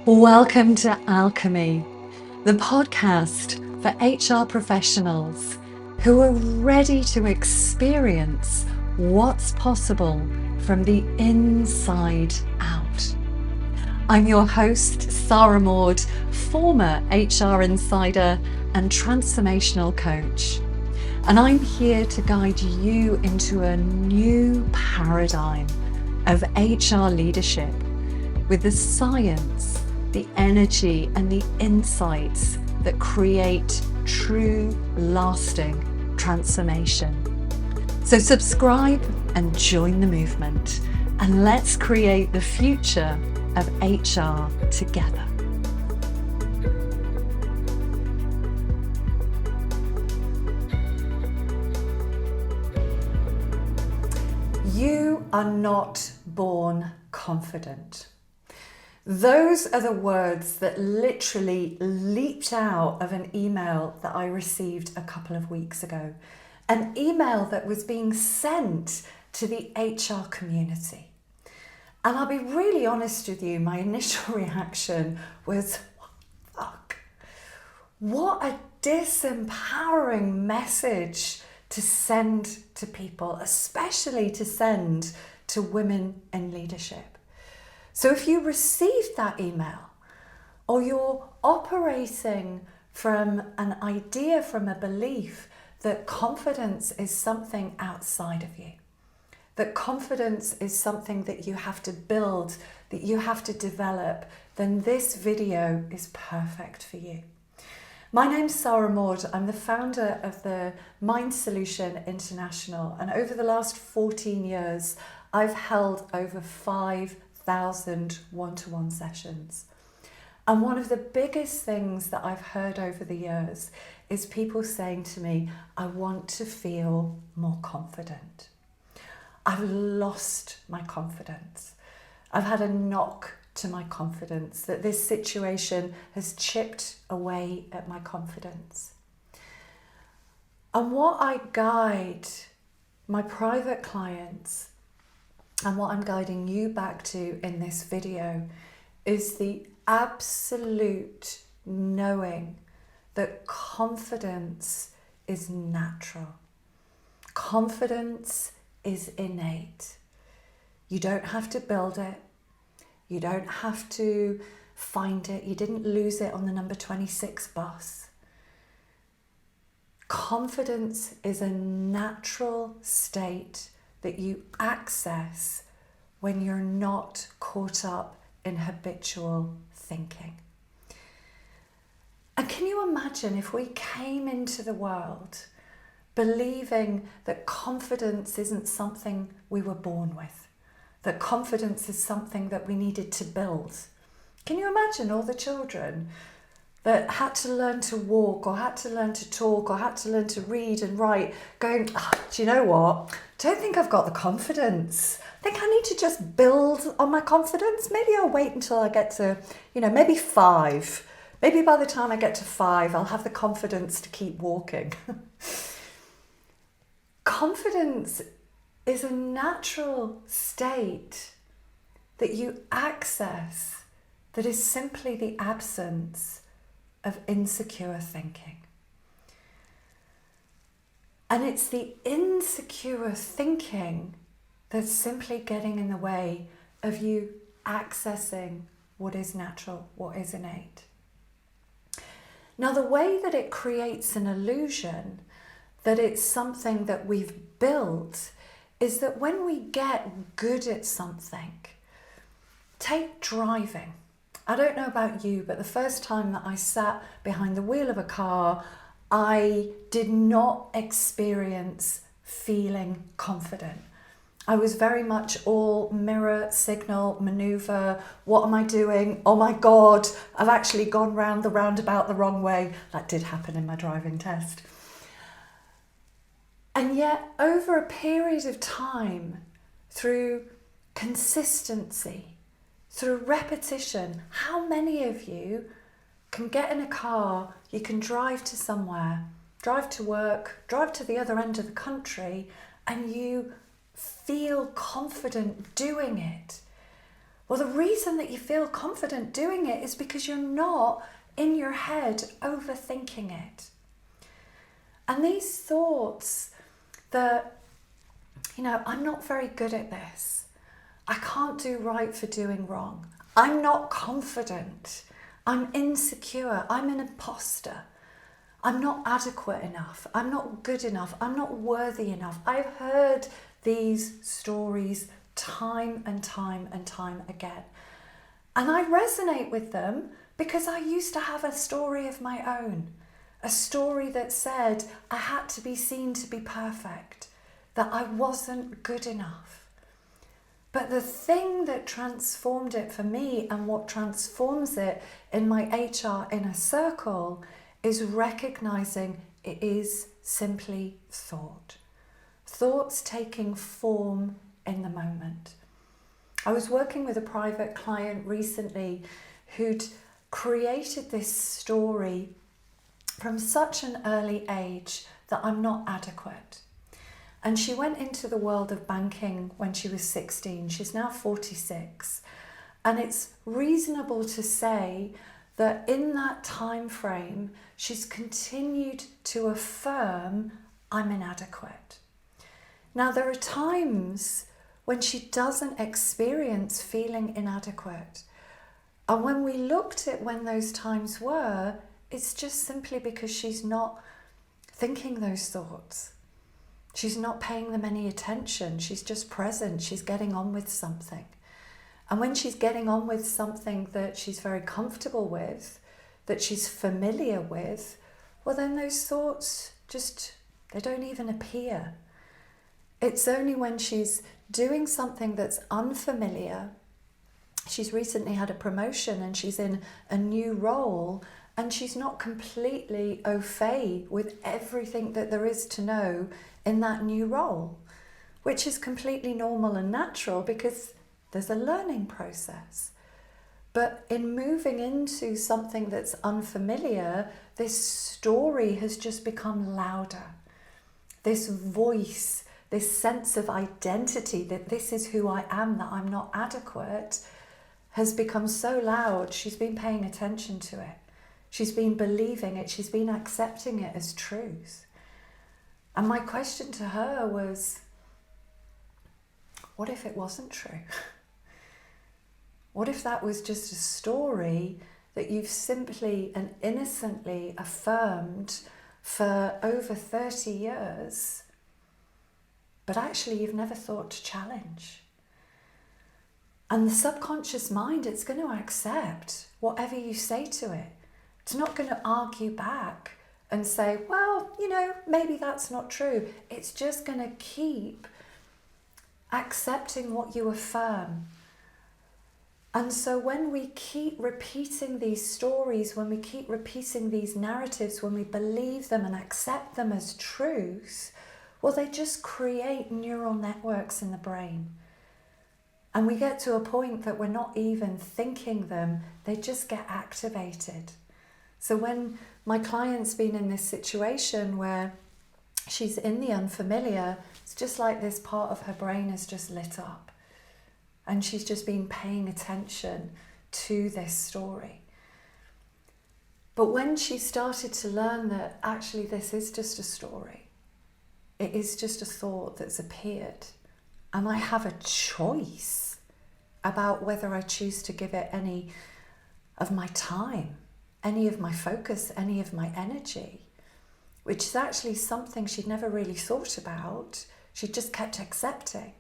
Welcome to Alchemy, the podcast for HR professionals who are ready to experience what's possible from the inside out. I'm your host, Sara Maude, former HR insider and transformational coach. And I'm here to guide you into a new paradigm of HR leadership with the science, the energy, and the insights that create true, lasting transformation. So subscribe and join the movement, and let's create the future of HR together. You are not born confident. Those are the words that literally leaped out of an email that I received a couple of weeks ago. An email that was being sent to the HR community. And I'll be really honest with you, my initial reaction was, fuck. What a disempowering message to send to people, especially to send to women in leadership. So if you received that email, or you're operating from an idea, from a belief that confidence is something outside of you, that confidence is something that you have to build, that you have to develop, then this video is perfect for you. My name's Sara Maude. I'm the founder of the Mind Solution International, and over the last 14 years, I've held over 5,000 one-to-one sessions. And one of the biggest things that I've heard over the years is people saying to me, I want to feel more confident. I've lost my confidence. I've had a knock to my confidence, that this situation has chipped away at my confidence. And what I guide my private clients, and what I'm guiding you back to in this video, is the absolute knowing that confidence is natural. Confidence is innate. You don't have to build it. You don't have to find it. You didn't lose it on the number 26 bus. Confidence is a natural state that you access when you're not caught up in habitual thinking. And can you imagine if we came into the world believing that confidence isn't something we were born with, that confidence is something that we needed to build? Can you imagine all the children that had to learn to walk, or had to learn to talk, or had to learn to read and write, going, do you know what? Don't think I've got the confidence. I think I need to just build on my confidence. Maybe I'll wait until I get to, maybe 5. Maybe by the time I get to 5, I'll have the confidence to keep walking. Confidence is a natural state that you access, that is simply the absence of insecure thinking. And it's the insecure thinking that's simply getting in the way of you accessing what is natural, what is innate. Now, the way that it creates an illusion that it's something that we've built is that when we get good at something, take driving. I don't know about you, but the first time that I sat behind the wheel of a car, I did not experience feeling confident. I was very much all mirror, signal, maneuver. What am I doing? Oh my God, I've actually gone round the roundabout the wrong way. That did happen in my driving test. And yet, over a period of time, through consistency, through repetition, how many of you can get in a car, you can drive to somewhere, drive to work, drive to the other end of the country, and you feel confident doing it? Well, the reason that you feel confident doing it is because you're not in your head overthinking it. And these thoughts that, I'm not very good at this. I can't do right for doing wrong. I'm not confident. I'm insecure. I'm an imposter. I'm not adequate enough. I'm not good enough. I'm not worthy enough. I've heard these stories time and time and time again. And I resonate with them because I used to have a story of my own. A story that said I had to be seen to be perfect, that I wasn't good enough. But the thing that transformed it for me, and what transforms it in my HR inner circle, is recognizing it is simply thought. Thoughts taking form in the moment. I was working with a private client recently who'd created this story from such an early age that I'm not adequate. And she went into the world of banking when she was 16. She's now 46. And it's reasonable to say that in that time frame, she's continued to affirm, I'm inadequate. Now, there are times when she doesn't experience feeling inadequate. And when we looked at when those times were, it's just simply because she's not thinking those thoughts. She's not paying them any attention. She's just present. She's getting on with something. And when she's getting on with something that she's very comfortable with, that she's familiar with, well, then those thoughts they don't even appear. It's only when she's doing something that's unfamiliar. She's recently had a promotion and she's in a new role, and she's not completely au fait with everything that there is to know in that new role, which is completely normal and natural because there's a learning process. But in moving into something that's unfamiliar, this story has just become louder. This voice, this sense of identity that this is who I am, that I'm not adequate, has become so loud. She's been paying attention to it. She's been believing it. She's been accepting it as truth. And my question to her was, what if it wasn't true? What if that was just a story that you've simply and innocently affirmed for over 30 years, but actually you've never thought to challenge? And the subconscious mind, it's going to accept whatever you say to it. It's not going to argue back and say, well, maybe that's not true. It's just going to keep accepting what you affirm. And so when we keep repeating these stories, when we keep repeating these narratives, when we believe them and accept them as truth, well, they just create neural networks in the brain. And we get to a point that we're not even thinking them, they just get activated. So when my client's been in this situation where she's in the unfamiliar, it's just like this part of her brain has just lit up. And she's just been paying attention to this story. But when she started to learn that actually this is just a story, it is just a thought that's appeared, and I have a choice about whether I choose to give it any of my time, any of my focus, any of my energy, which is actually something she'd never really thought about. She just kept accepting.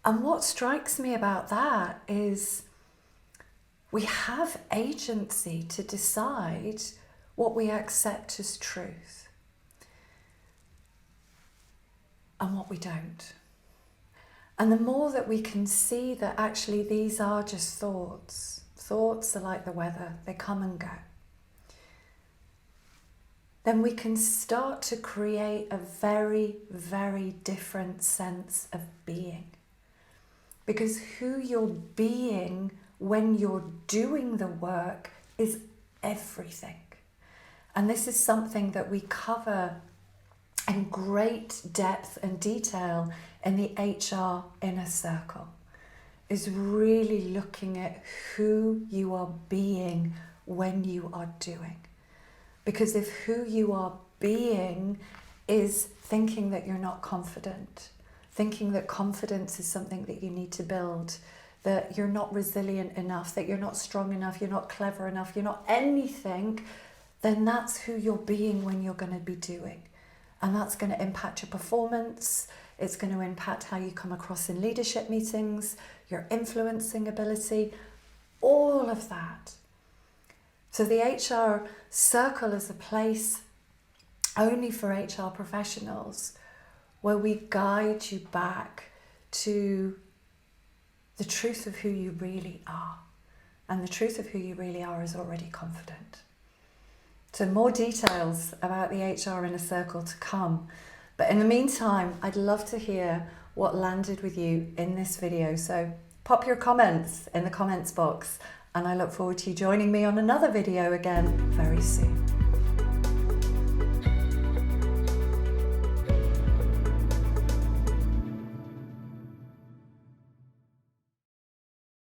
And what strikes me about that is we have agency to decide what we accept as truth and what we don't. And the more that we can see that actually these are just thoughts. Thoughts are like the weather, they come and go. Then we can start to create a very, very different sense of being. Because who you're being when you're doing the work is everything. And this is something that we cover and great depth and detail in the HR inner circle is really looking at who you are being when you are doing. Because if who you are being is thinking that you're not confident, thinking that confidence is something that you need to build, that you're not resilient enough, that you're not strong enough, you're not clever enough, you're not anything, then that's who you're being when you're going to be doing. And that's going to impact your performance. It's going to impact how you come across in leadership meetings, your influencing ability, all of that. So the HR circle is a place only for HR professionals where we guide you back to the truth of who you really are. And the truth of who you really are is already confident. So more details about the HR inner circle to come. But in the meantime, I'd love to hear what landed with you in this video. So pop your comments in the comments box, and I look forward to you joining me on another video again very soon.